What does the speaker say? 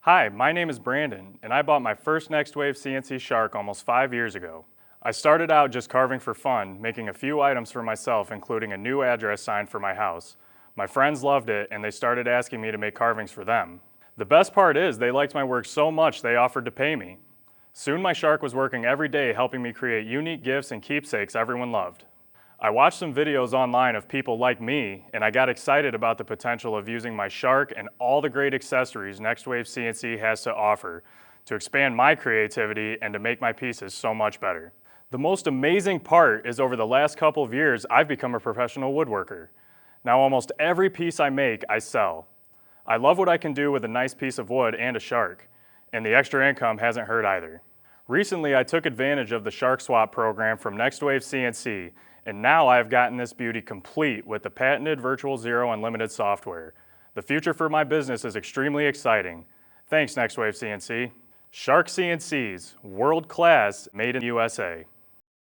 Hi, my name is Brandon, and I bought my first Next Wave CNC Shark almost 5 years ago. I started out just carving for fun, making a few items for myself, including a new address sign for my house. My friends loved it, and they started asking me to make carvings for them. The best part is they liked my work so much they offered to pay me. Soon my Shark was working every day helping me create unique gifts and keepsakes everyone loved. I watched some videos online of people like me, and I got excited about the potential of using my Shark and all the great accessories Next Wave CNC has to offer to expand my creativity and to make my pieces so much better. The most amazing part is over the last couple of years, I've become a professional woodworker. Now almost every piece I make, I sell. I love what I can do with a nice piece of wood and a Shark, and the extra income hasn't hurt either. Recently, I took advantage of the Shark Swap program from Next Wave CNC, and now I have gotten this beauty complete with the patented Virtual Zero Unlimited software. The future for my business is extremely exciting. Thanks, Next Wave CNC. Shark CNCs, world class, made in USA.